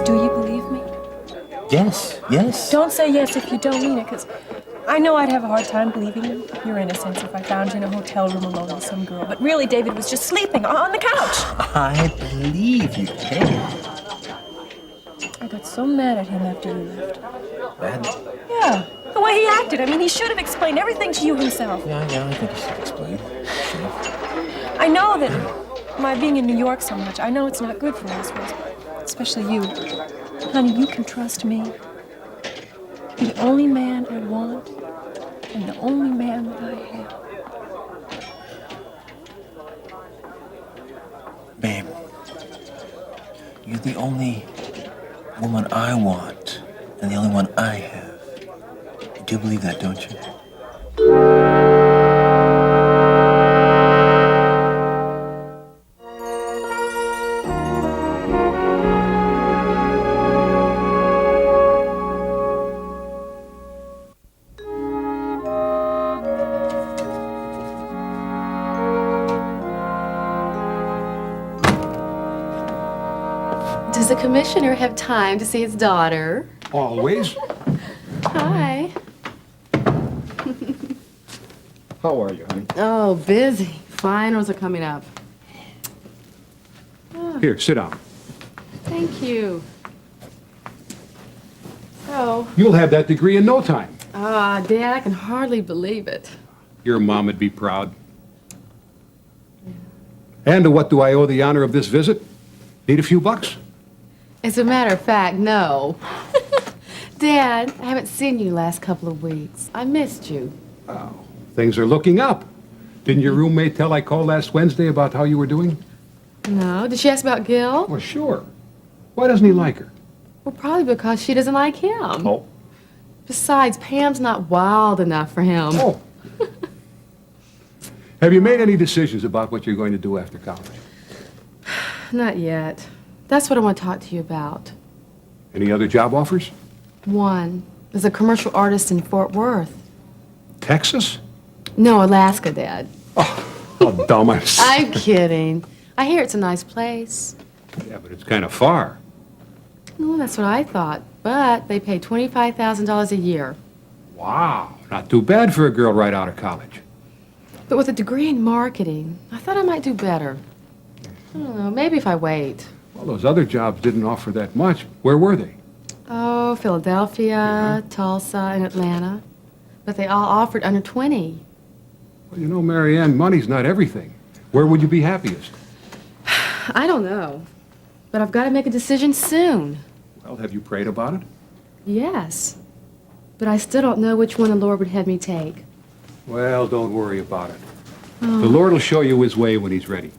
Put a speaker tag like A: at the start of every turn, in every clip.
A: Do you believe me?
B: Yes, yes.
A: Don't say yes if you don't mean it, because I know I'd have a hard time believing your innocence if I found you in a hotel room alone with some girl. But really, David was just sleeping on the couch.
B: I believe you, Kate.
A: I got so mad at him after you left.
B: Mad?
A: Yeah, the way he acted. I mean, he should have explained everything to you himself.
B: Yeah, I think he should explain. Should.
A: I know that my being in New York so much, I know it's not good for us, especially you. Honey, you can trust me. You're the only man I want, and the only man that I have.
B: Babe, you're the only woman I want, and the only one I have. You do believe that, don't you?
C: Does the commissioner have time to see his daughter?
D: Always.
C: Hi.
D: How are you, honey?
C: Oh, busy. Finals are coming up. Oh,
D: Here, sit down.
C: thank you. So,
D: You'll have that degree in no time.
C: Dad, I can hardly believe it.
D: Your mom would be proud. And to what do I owe the honor of this visit? Need a few bucks?
C: As a matter of fact, no. Dad, I haven't seen you last couple of weeks. I missed you.
D: Oh, things are looking up. Didn't your roommate tell I called last Wednesday about how you were doing?
C: No? Did she ask about Gil?
D: Well, sure. Why doesn't he like her?
C: Well, probably because she doesn't like him.
D: Oh.
C: Besides, Pam's not wild enough for him.
D: Oh. Have you made any decisions about what you're going to do after college?
C: Not yet. That's what I want to talk to you about.
D: Any other job offers?
C: One is a commercial artist in Fort Worth.
D: Texas?
C: No, Alaska, Dad.
D: Oh, dumb.
C: I'm kidding. I hear it's a nice place.
D: Yeah, but it's kind of far.
C: Well, that's what I thought. But they pay $25,000 a year.
D: Wow, not too bad for a girl right out of college.
C: But with a degree in marketing, I thought I might do better. I don't know, maybe if I wait.
D: Well, those other jobs didn't offer that much. Where were they?
C: Oh, Philadelphia, Tulsa, and Atlanta. But they all offered under 20.
D: Well, you know, Mary Ann, money's not everything. Where would you be happiest?
C: I don't know. But I've got to make a decision soon.
D: Well, have you prayed about it?
C: Yes. But I still don't know which one the Lord would have me take.
D: Well, don't worry about it. The Lord will show you his way when he's ready.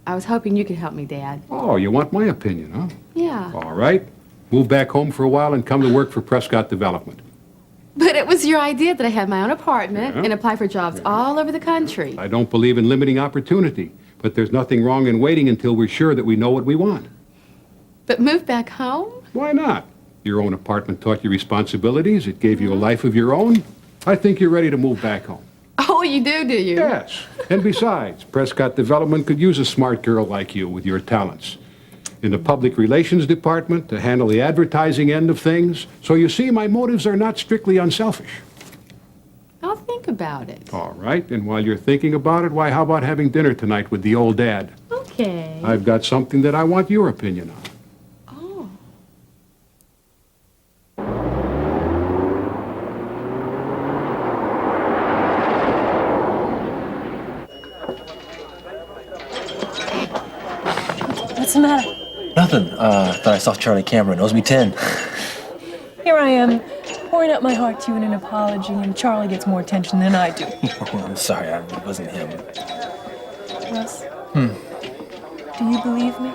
C: I was hoping you could help me, Dad.
D: Oh, you want my opinion, huh?
C: Yeah.
D: All right. Move back home for a while and come to work for Prescott Development.
C: But it was your idea that I have my own apartment
D: Yeah.
C: and apply for jobs all over the country.
D: I don't believe in limiting opportunity, but there's nothing wrong in waiting until we're sure that we know what we want.
C: But move back home?
D: Why not? Your own apartment taught you responsibilities. It gave you a life of your own. I think you're ready to move back home.
C: Oh, you do you?
D: Yes. And besides, Prescott Development could use a smart girl like you with your talents. In the public relations department to handle the advertising end of things. So you see, my motives are not strictly unselfish.
C: I'll think about it.
D: All right. And while you're thinking about it, why, how about having dinner tonight with the old dad?
C: Okay.
D: I've got something that I want your opinion on.
C: Oh.
A: What's the matter?
B: nothing. Thought I saw Charlie Cameron. Owes me 10.
A: Here I am, pouring out my heart to you in an apology, and Charlie gets more attention than I do.
B: I'm sorry, it wasn't him.
A: Russ? Do you believe me?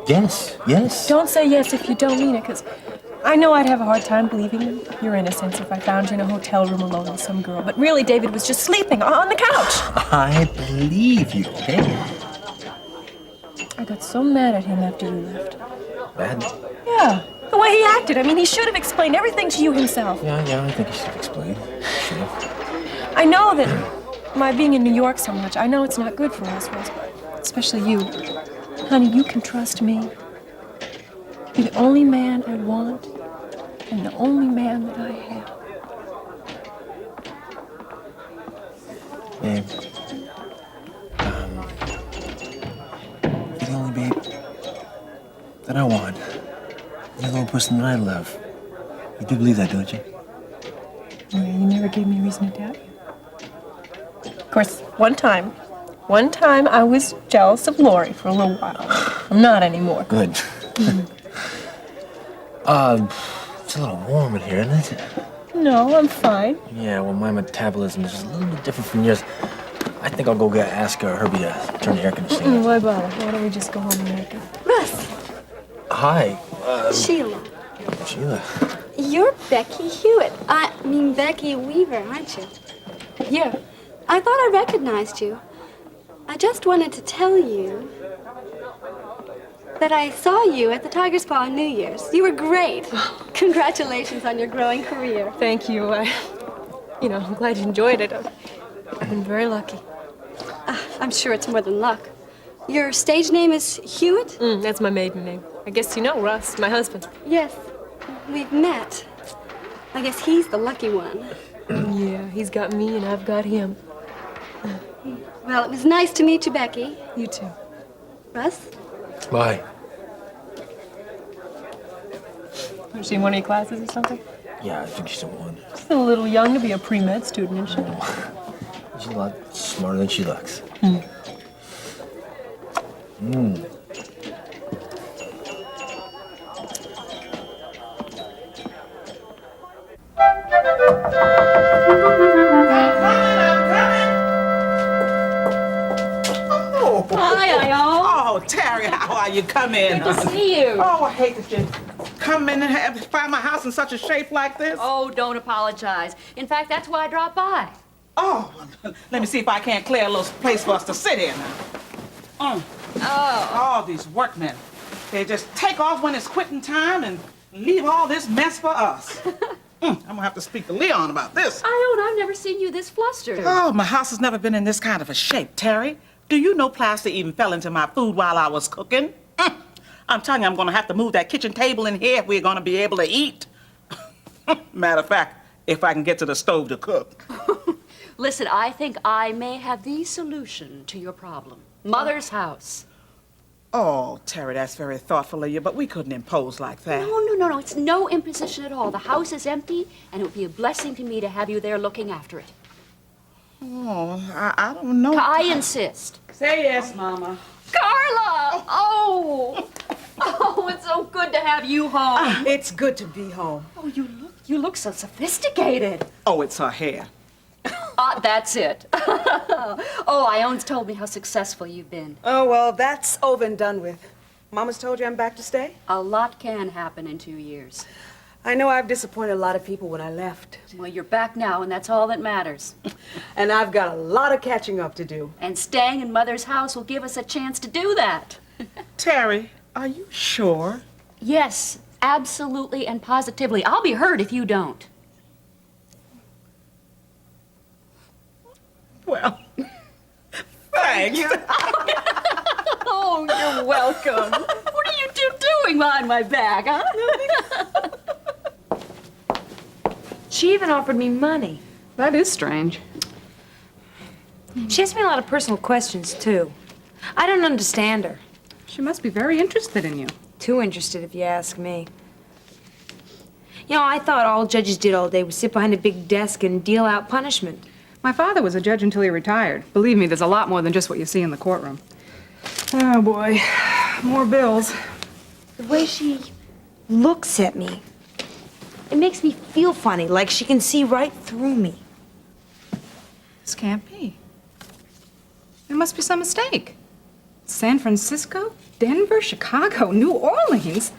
B: Yes, yes.
A: Don't say yes if you don't mean it, because I know I'd have a hard time believing your innocence if I found you in a hotel room alone with some girl. But really, David was just sleeping on the couch.
B: I believe you, okay?
A: I got so mad at him after you left.
B: Bad?
A: Yeah, the way he acted. I mean, he should have explained everything to you himself.
B: Yeah, I think he should have explained. Should have.
A: I know that my being in New York so much, I know it's not good for us, Russ, especially you. Honey, you can trust me. You're the only man I want, and the only man that I have.
B: Babe. You're the only babe that I want. You're the only person that I love. You do believe that, don't you?
A: Yeah, you never gave me a reason to doubt you. Of course, one time I was jealous of Lori for a little while. I'm not anymore.
B: Good. It's a little warm in here, isn't it?
A: No, I'm fine.
B: Yeah, well, my metabolism is just a little bit different from yours. I think I'll go ask Herbie to turn the air conditioning on.
A: Why bother? Why don't we just go home and make it?
E: Russ,
B: Hi,
E: Sheila,
B: Sheila.
E: you're Becky Hewitt. I mean Becky Weaver, aren't you?
A: Yeah.
E: I thought I recognized you. I just wanted to tell you that I saw you at the Tiger Spa on New Year's. You were great. Congratulations on your growing career.
A: Thank you. I'm glad you enjoyed it. I've been very lucky.
E: I'm sure it's more than luck. Your stage name is Hewitt?
A: That's my maiden name. I guess you know Russ, my husband.
E: Yes, we've met. I guess he's the lucky one.
A: Yeah, he's got me and I've got him.
E: Well, it was nice to meet you, Becky.
A: You too.
E: Russ?
B: Bye.
A: Was she in one of your classes or something?
B: Yeah, I think she's in one.
A: She's a little young to be a pre-med student, isn't she?
B: She's a lot smarter than she looks.
F: Oh, Terry, how are you? Come in.
G: Good to see you.
F: Oh, I hate that you come in and find my house in such a shape like this.
G: Oh, don't apologize. In fact, that's why I dropped by.
F: Oh, let me see if I can't clear a little place for us to sit in.
G: Oh.
F: All these workmen, they just take off when it's quitting time and leave all this mess for us. I'm gonna have to speak to Leon about this.
G: I own, I've never seen you this flustered.
F: Oh, my house has never been in this kind of a shape, Terry. Do you know plaster even fell into my food while I was cooking? I'm telling you, I'm gonna have to move that kitchen table in here if we're gonna be able to eat. Matter of fact, if I can get to the stove to cook.
G: Listen, I think I may have the solution to your problem. Mother's house.
F: Oh, Terry, that's very thoughtful of you, but we couldn't impose like that.
G: No. It's no imposition at all. The house is empty, and it would be a blessing to me to have you there looking after it.
F: Oh, I don't know.
G: I insist.
F: Say yes, Mama.
G: Carla! Oh, it's so good to have you home.
H: It's good to be home.
G: Oh, you look so sophisticated.
F: Oh, it's her hair.
G: That's it. Oh, Ione's told me how successful you've been.
H: Oh, well, that's over and done with. Mama's told you I'm back to stay?
G: A lot can happen in 2 years.
H: I know I've disappointed a lot of people when I left.
G: Well, you're back now, and that's all that matters.
H: And I've got a lot of catching up to do.
G: And staying in Mother's house will give us a chance to do that.
F: Terry, are you sure?
G: Yes, absolutely and positively. I'll be hurt if you don't.
F: Well, thanks.
G: Oh, you're welcome. What are you two doing behind my back, huh?
I: She even offered me money.
C: That is strange.
I: She asked me a lot of personal questions, too. I don't understand her.
C: She must be very interested in you.
I: Too interested, if you ask me. You know, I thought all judges did all day was sit behind a big desk and deal out punishment.
C: My father was a judge until he retired. Believe me, there's a lot more than just what you see in the courtroom. Oh, boy. More bills.
I: The way she looks at me. It makes me feel funny, like she can see right through me.
J: This can't be. There must be some mistake. San Francisco, Denver, Chicago, New Orleans.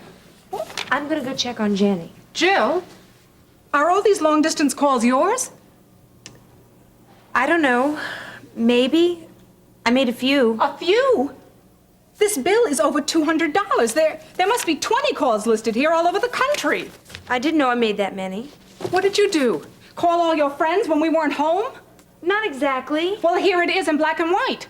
I: I'm gonna go check on Jenny.
J: Jill, are all these long-distance calls yours?
I: I don't know. Maybe. I made a few.
J: A few? This bill is over $200. There must be 20 calls listed here all over the country.
I: I didn't know I made that many.
J: What did you do? Call all your friends when we weren't home?
I: Not exactly.
J: Well, here it is in black and white.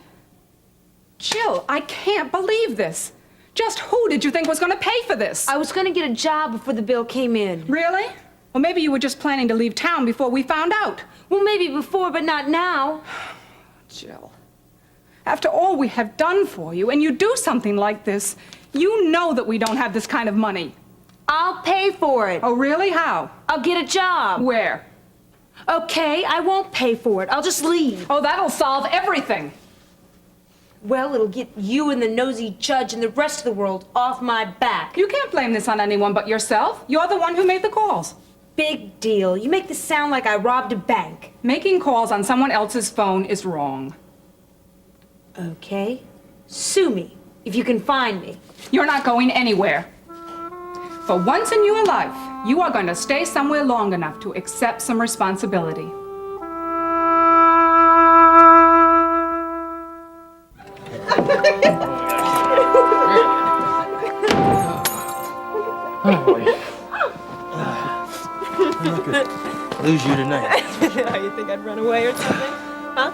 J: Jill, I can't believe this. Just who did you think was going to pay for this?
I: I was gonna get a job before the bill came in.
J: Really? Well, maybe you were just planning to leave town before we found out.
I: Well, maybe before, but not now.
J: Jill, after all we have done for you, and you do something like this, you know that we don't have this kind of money.
I: I'll pay for it.
J: Oh, really? How?
I: I'll get a job.
J: Where?
I: Okay, I won't pay for it. I'll just leave.
J: Oh, that'll solve everything.
I: Well, it'll get you and the nosy judge and the rest of the world off my back.
J: You can't blame this on anyone but yourself. You're the one who made the calls.
I: Big deal. You make this sound like I robbed a bank.
J: Making calls on someone else's phone is wrong.
I: Okay. Sue me, if you can find me.
J: You're not going anywhere. For once in your life, you are going to stay somewhere long enough to accept some responsibility.
B: Lose you tonight.
A: You think I'd run away or something? Huh?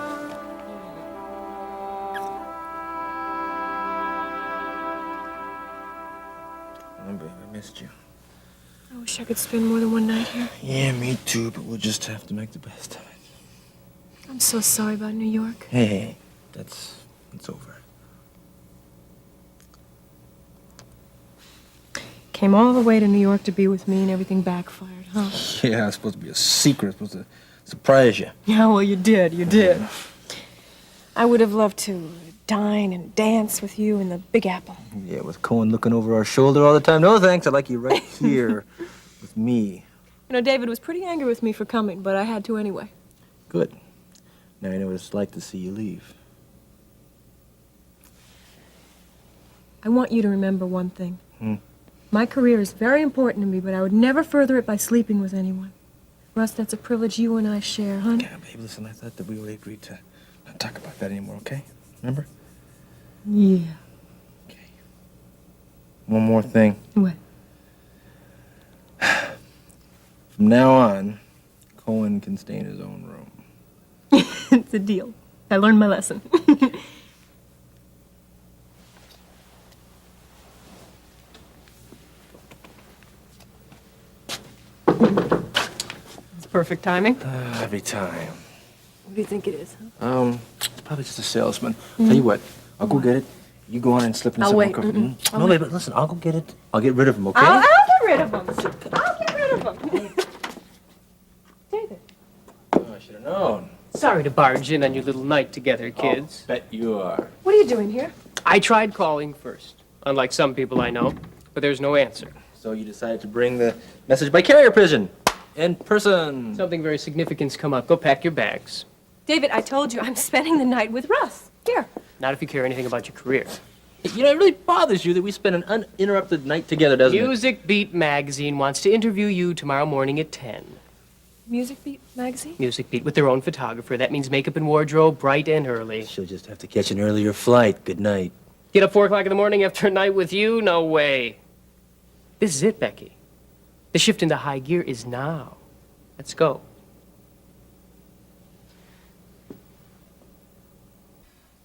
B: Oh, babe, I missed you.
A: I wish I could spend more than one night here.
B: Yeah, me too, but we'll just have to make the best of it.
A: I'm so sorry about New York.
B: Hey, it's over.
A: Came all the way to New York to be with me and everything backfired, huh?
B: Yeah, it's supposed to be a secret. Supposed to surprise you.
A: Yeah, well, you did. I would have loved to dine and dance with you in the Big Apple.
B: Yeah, with Cohen looking over our shoulder all the time. No thanks, I like you right here with me.
A: You know, David was pretty angry with me for coming, but I had to anyway.
B: Good. Now you know what it's like to see you leave.
A: I want you to remember one thing. My career is very important to me, but I would never further it by sleeping with anyone. Russ, that's a privilege you and I share, honey.
B: Yeah, babe, listen, I thought that we already agreed to not talk about that anymore, okay? Remember?
A: Yeah.
B: Okay. One more thing.
A: What?
B: From now on, Cohen can stay in his own room.
A: It's a deal. I learned my lesson. It's perfect timing.
B: Every time.
A: What do you think it is, huh?
B: It's probably just a salesman. Tell you what, I'll go get it. You go on and slip in
A: I'll
B: some
A: wait.
B: more coffee. No, babe, but listen, I'll go get it. I'll get rid of him, okay?
A: I'll get rid of him. I'll get rid of him. David.
B: Oh, I should have known.
K: Sorry to barge in on your little night together, kids.
B: Bet you are.
A: What are you doing here?
K: I tried calling first, unlike some people I know, but there's no answer.
B: So you decided to bring the message by carrier pigeon. In person.
K: Something very significant's come up. Go pack your bags.
A: David, I told you I'm spending the night with Russ. Here.
K: Not if you care anything about your career.
B: You know, it really bothers you that we spend an uninterrupted night together, doesn't it?
K: Music Beat magazine wants to interview you tomorrow morning at 10.
A: Music Beat magazine?
K: Music Beat with their own photographer. That means makeup and wardrobe bright and early.
B: She'll just have to catch an earlier flight. Good night.
K: Get up 4 o'clock in the morning after a night with you? No way. This is it, Becky. The shift into high gear is now. Let's go.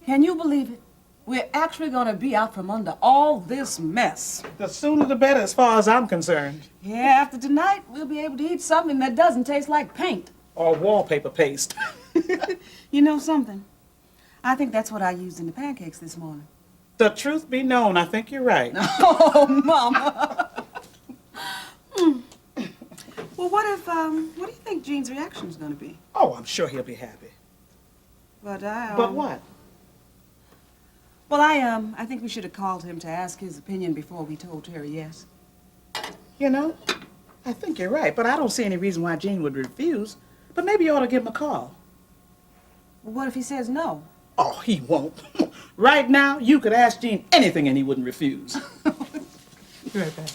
L: Can you believe it? We're actually going to be out from under all this mess.
F: The sooner the better, as far as I'm concerned.
L: Yeah, after tonight, we'll be able to eat something that doesn't taste like paint.
F: Or wallpaper paste.
L: You know something? I think that's what I used in the pancakes this morning.
F: The truth be known, I think you're right.
L: Oh, Mama. Well, what do you think Gene's reaction is going to be?
F: Oh, I'm sure he'll be happy.
L: But
F: But what?
L: Well, I think we should have called him to ask his opinion before we told Terry yes.
F: You know, I think you're right, but I don't see any reason why Gene would refuse. But maybe you ought to give him a call.
L: Well, what if he says no?
F: Oh, he won't. Right now, you could ask Gene anything and he wouldn't refuse.
L: Be right back.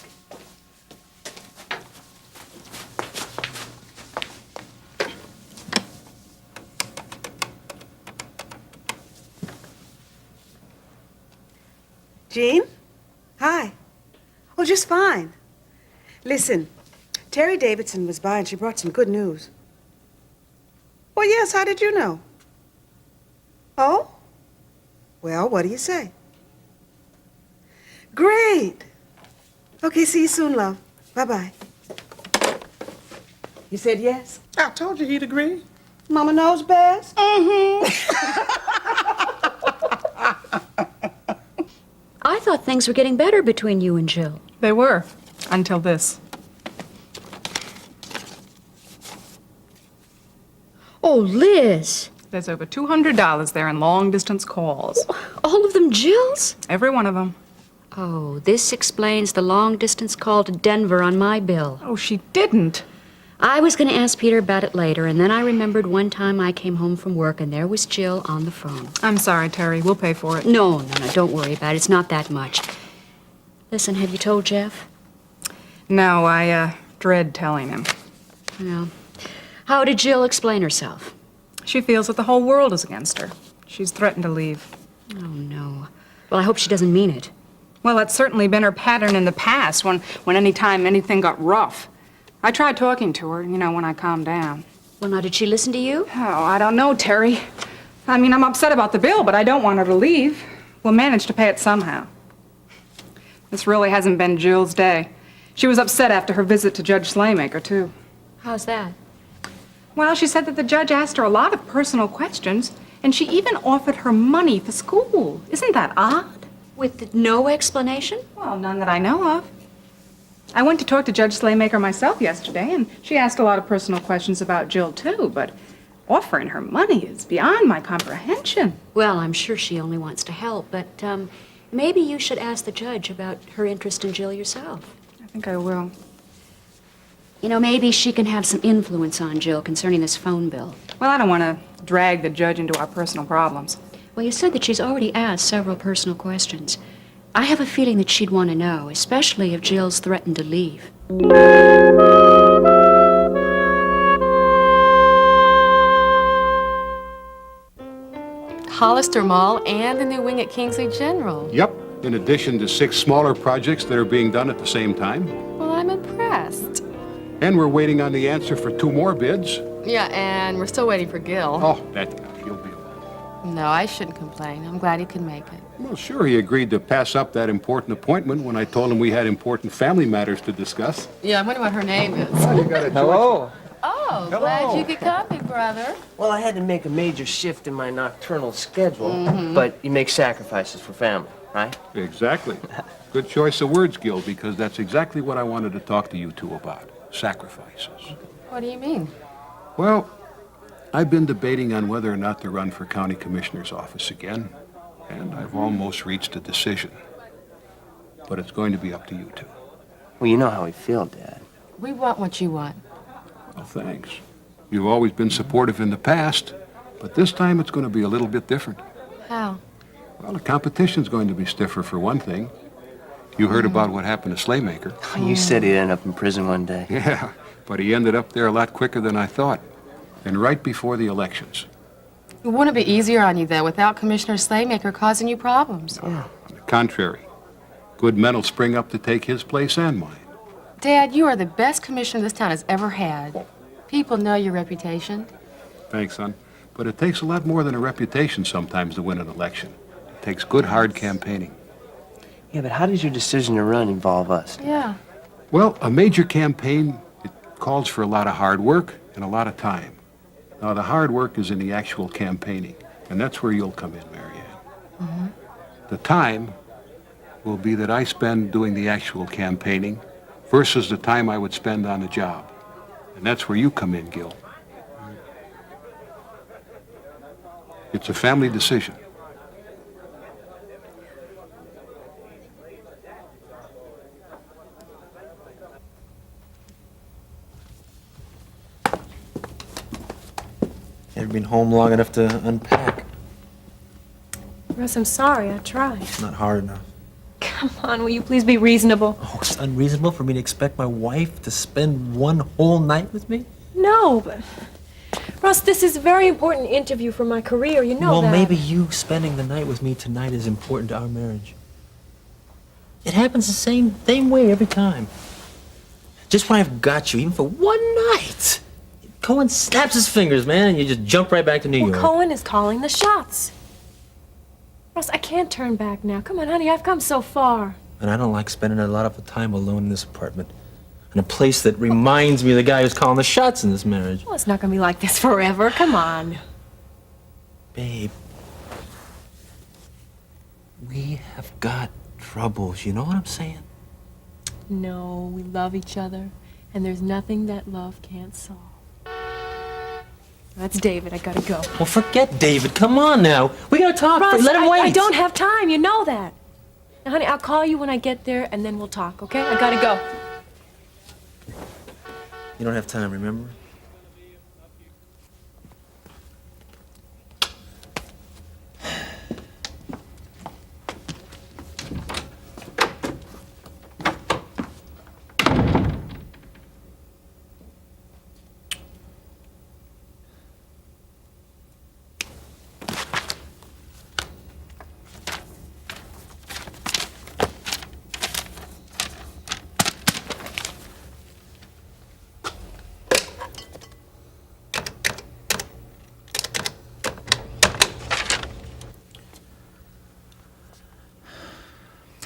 L: Jean? Hi. Oh, just fine. Listen, Terry Davidson was by and she brought some good news. Well, yes, how did you know? Oh? Well, what do you say? Great. Okay, see you soon, love. Bye-bye. You said yes?
F: I told you he'd agree.
L: Mama knows best?
G: I thought things were getting better between you and Jill.
J: They were, until this.
G: Oh, Liz.
J: There's over $200 there in long-distance calls.
G: All of them Jill's?
J: Every one of them.
G: Oh, this explains the long-distance call to Denver on my bill.
J: Oh, she didn't.
G: I was going to ask Peter about it later, and then I remembered one time I came home from work and there was Jill on the phone.
J: I'm sorry, Terry. We'll pay for it.
G: No, don't worry about it. It's not that much. Listen, have you told Jeff?
J: No, I dread telling him.
G: Well, how did Jill explain herself?
J: She feels that the whole world is against her. She's threatened to leave.
G: Oh, no. Well, I hope she doesn't mean it.
J: Well, that's certainly been her pattern in the past, when any time anything got rough. I tried talking to her, when I calmed down.
G: Well, now, did she listen to you?
J: Oh, I don't know, Terry. I mean, I'm upset about the bill, but I don't want her to leave. We'll manage to pay it somehow. This really hasn't been Jill's day. She was upset after her visit to Judge Slaymaker, too.
G: How's that?
J: Well, she said that the judge asked her a lot of personal questions, and she even offered her money for school. Isn't that odd?
G: With no explanation?
J: Well, none that I know of. I went to talk to Judge Slaymaker myself yesterday, and she asked a lot of personal questions about Jill, too, but offering her money is beyond my comprehension.
G: Well, I'm sure she only wants to help, but maybe you should ask the judge about her interest in Jill yourself.
J: I think I will.
G: Maybe she can have some influence on Jill concerning this phone bill.
J: Well, I don't want to drag the judge into our personal problems.
G: Well, you said that she's already asked several personal questions. I have a feeling that she'd want to know, especially if Jill's threatened to leave.
C: Hollister Mall and the new wing at Kingsley General.
D: Yep, in addition to 6 smaller projects that are being done at the same time.
C: Well, I'm impressed.
D: And we're waiting on the answer for 2 more bids.
C: Yeah, and we're still waiting for Gil.
D: Oh, he'll be.
C: No, I shouldn't complain. I'm glad he could make it.
D: Well, sure, he agreed to pass up that important appointment when I told him we had important family matters to discuss.
C: Yeah, I wonder what her name is.
K: Hello.
C: Oh, glad you could come, big brother.
K: Well, I had to make a major shift in my nocturnal schedule, but you make sacrifices for family, right?
D: Exactly. Good choice of words, Gil, because that's exactly what I wanted to talk to you two about. Sacrifices.
C: What do you mean?
D: Well, I've been debating on whether or not to run for county commissioner's office again, and I've almost reached a decision. But it's going to be up to you two.
K: Well, you know how we feel, Dad.
C: We want what you want.
D: Well, thanks. You've always been supportive in the past, but this time it's going to be a little bit different.
C: How?
D: Well, the competition's going to be stiffer, for one thing. You heard about what happened to Slaymaker.
K: You said he'd end up in prison one day.
D: Yeah, but he ended up there a lot quicker than I thought, and right before the elections.
C: It wouldn't be easier on you, though, without Commissioner Slaymaker causing you problems.
D: On the contrary, good men will spring up to take his place and mine.
C: Dad, you are the best commissioner this town has ever had. People know your reputation.
D: Thanks, son. But it takes a lot more than a reputation sometimes to win an election. It takes good, hard campaigning.
K: Yeah, but how does your decision to run involve us?
C: Yeah.
D: Well, a major campaign, it calls for a lot of hard work and a lot of time. Now, the hard work is in the actual campaigning, and that's where you'll come in, Marianne. The time will be that I spend doing the actual campaigning versus the time I would spend on the job. And that's where you come in, Gil. It's a family decision.
B: Never been home long enough to unpack.
A: Russ, I'm sorry. I tried.
B: It's not hard enough.
A: Come on, will you please be reasonable?
B: Oh, it's unreasonable for me to expect my wife to spend one whole night with me?
A: No, but... Russ, this is a very important interview for my career. You know
B: well,
A: that.
B: maybe you spending the night with me tonight is important to our marriage. It happens the same way every time. Just when I've got you, even for one night, Cohen snaps his fingers, man, and you just jump right back to New York.
A: Cohen is calling the shots. Russ, I can't turn back now. Come on, honey, I've come so far.
B: And I don't like spending a lot of time alone in this apartment. In a place that reminds me of the guy who's calling the shots in this marriage.
A: Well, it's not gonna be like this forever. Come on.
B: Babe, we have got troubles, you know what I'm saying?
A: No, we love each other, and there's nothing that love can't solve. That's David. I gotta go.
B: Well, forget David. Come on now. We gotta talk.
A: Russ,
B: Let him wait.
A: I don't have time. You know that. Now, honey, I'll call you when I get there, and then we'll talk, okay? I gotta go.
B: You don't have time, remember?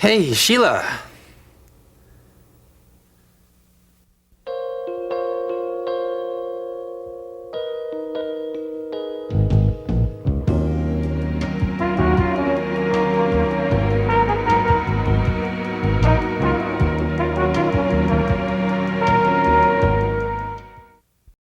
B: Hey, Sheila.